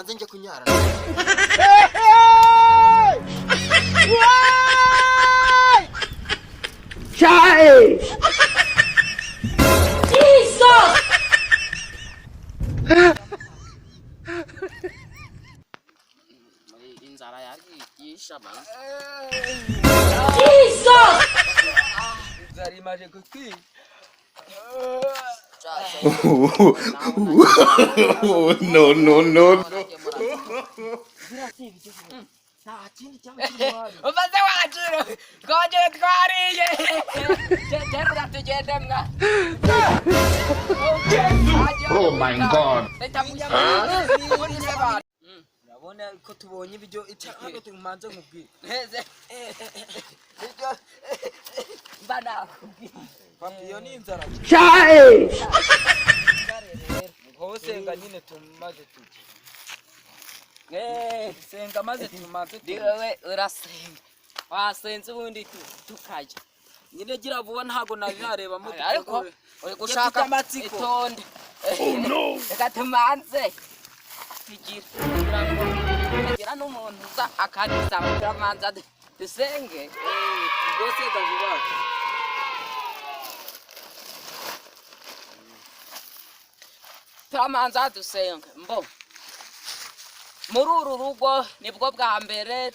manze nje kunyara Chai! Jesus! inzara yisha bana Jesus! inzara imaje gutwi No. umaze waciro twaje twariye cyera tugende mwa Oh my God! urabona ko tubonye ibyo icyaka tumanze nkubwira bana papiyo ni inzara Chai! senga nyine tumaze tuki senga maze tumaze diwe urasenga wasenze ubundi tukajya nyine gira vuba ntago nari nareba mu ariko uri gushaka itonde reka tumanze tugira ngo tugira n'umuntu uza akadusaba turamanza dusenge rwose gavuba turamanza dusenga mbo muri uru rugo nibwo bwa mbere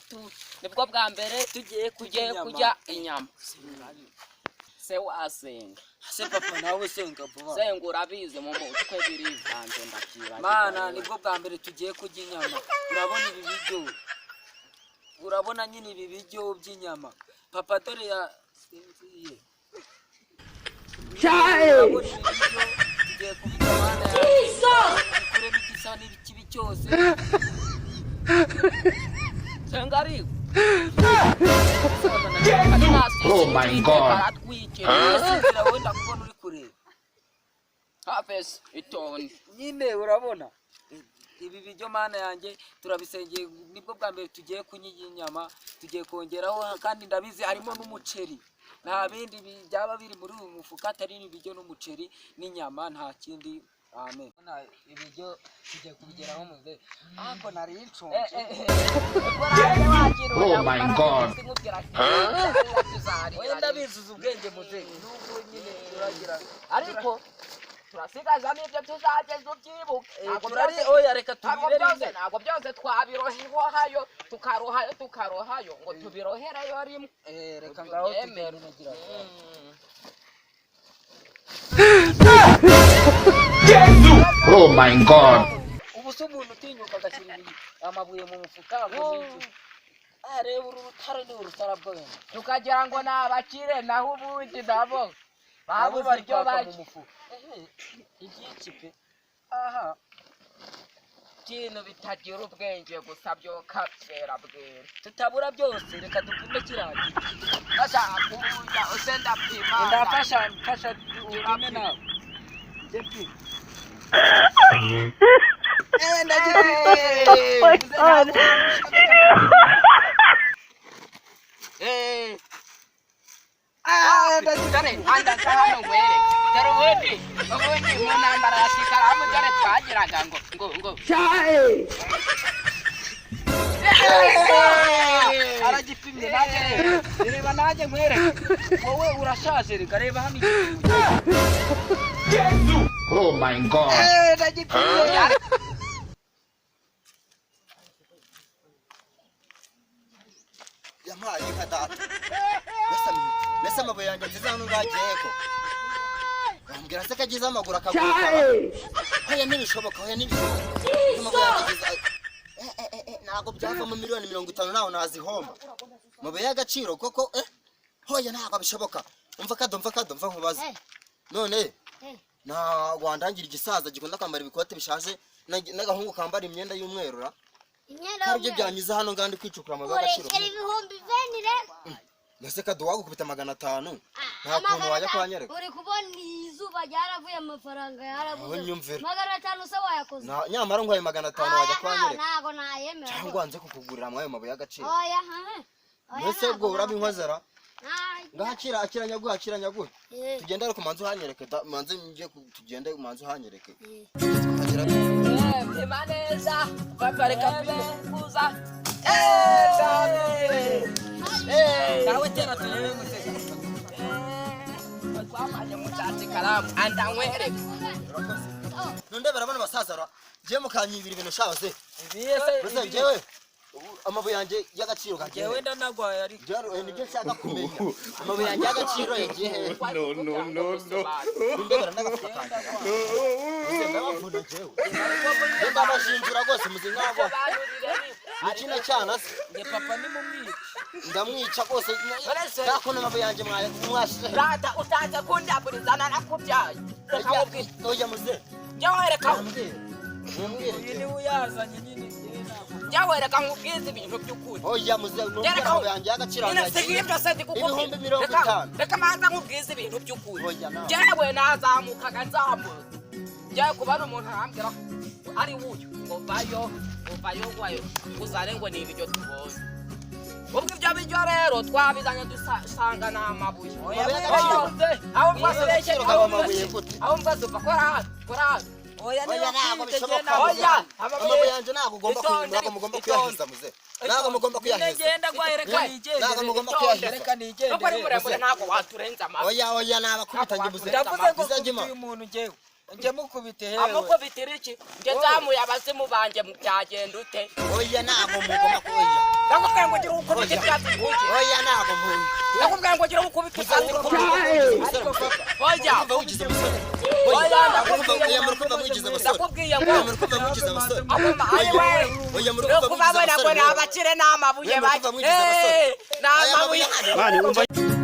tugiye kujya inyama se wasenga se papa nawe senga vuba senga urabize mu mutwe birivanze ndakira mana nibwo bwa mbere tugiye kujya inyama urabona ibi biryo urabona nyine ibi biryo by'inyama papa dore ya sinziye Chai! tugiye kubita mana kure bikisa n'ikibi cyose senga ari Oh my God! wenda kubona uri kure hafes itonde nyine urabona ibi biryo mana yanjye turabisengeye nibwo bwa mbere tugiye kunyiga inyama tugiye kongeraho kandi ndabizi harimo n'umuceri nta bindi byaba biri muri uyu mufuka atari ibiryo n'umuceri n'inyama nta kindi amen ibiryo tugiye kubigeraho muze ariko nari nshonje Oh my God! wenda bizuza ubwenge muze nubwo nyine turagira ariko turasigaza n'ibyo tuzageza ubyibuke oya reka tubirere ntabwo byose twabirohayo tukarohayo ngo tubirohereyo rimwe reka ngaho tubyarinagira Oh my God! ubu se umuntu utinyuka agashyira amabuye mu mufuka areba uru rutare ni urutara bwo wenda tukagira ngo ni abakire naho ubundi nabo babuze ibyo bari mu mufuka igiki pe aha kintu bitagira ubwenge gusa byoka byera bwera tutabura byose reka dupime kirangi bashaka kubuja usenda pima ndafasha upime nawe njye pime Chai! aragipimye nanjye reba nanjye nkwereke wowe urashaje reka reba hano Oh my God! ndagipimye yampaye nka data mbese amabuye yanjye nziza hano ngagiyeko bambwira se kagize amaguru akaguruka Chai! hoya ntibishoboka amabuye yanjye nziza ntabwo byavamo miliyoni 50 naho nazihomba amabuye y'agaciro koko hoya ntabwo bishoboka umva kadomva nkubaze none na wandangira igisaza gikunda kwambara ibikote bishaje n'agahungu kambara imyenda y'umweru ra Karibyo byanyiza hano ngandi kwicukura amabuye y'agaciro ibihumbi venire nase kaduwa gukubita 500 nta kuntu wajya kwanyereka uri kubona izuba ryaravuye amafaranga yarabuze nyumvira 500 se wayakoze nyamara ngwaye 500 wajya kwanyereka ntago nayemera cyangwa nze kukugurira amabuye y'amabuye y'agaciro oya mbese ubwo urabinkozera ngahakira nyaguha tugenda ariko manzi uhanyereke manzi nje tugende manzi uhanyereke Maneza, babareka kuza. Nawe tena tuyewe museka. Twamanye mutatsi karamu andamwere. Nundebera bana basazara. Je mukanyibira ibintu shabaze. Ibiyese jewe amabuye yanje y'agaciro kagiye. jewe ndanagwaye ari. Jaro nige nshaka kumenya. Amabuye yanje y'agaciro yagiye he? No. Nundebera ndagafukana. Ndabavuna jewe. Ndaba bashinjura gose muzinkabo. Ikina cyana se. Nge papa ni mumwica. Ndamwica gose. Nakona amabuye yanje mwashije. Rata utaza kundaburizana nakubyaye. Oya muze. Jyawereka. Mumbwire. Ni uyazanye nyine. Jyawereka nkubwize ibintu by'ukuri. Oya muze numbwira amabuye yanje y'agaciro Nasigiye byose ndikukubwira. Ibihumbi 50. Reka manza nkubwize ibintu by'ukuri. Oya nawe. Jyewe nazamukaga nzamuka. Jya kubana umuntu arambwira ari wuyu ngo vayo wayo uzare ngo ni ibyo tubonye. Ubwo ibyo bijyo rero twabizanye dusanga n'amabuye. Aho mwasereje aho mwazo kora. Oya ntabwo bishoboka. Oya amabuye yanje ntabwo ugomba kwimura ko mugomba kuyahiza muze. Ntabwo mugomba kuyahiza. Ngenda gwahereka nigende. Ntabwo mugomba kuyahiza. Reka nigende. Nuko ari muremure ntabwo waturenza amabuye. Oya nabakubita ngibuze. Ndavuze ngo uyu muntu ngewe. Nge mukubite hewe. Amukubitira iki? Nge zamuye abazimu banje mu byagenda ute? Oya ntabwo mugomba kuya. Ndakubwira ngo gira ukubite byatsi kuki? Oya ntabwo mpunzi. Ndakubwira ngo gira ukubite byatsi kuki? Oya ugize musore. Oya Oya murukuba mugize musore. ndakubwiye ngo Murukuba mugize musore. ayiwe. Oya murukuba mugize Kubabona ko musore. nabakire n'amabuye bake. Murukuba mugize musore. N'amabuye.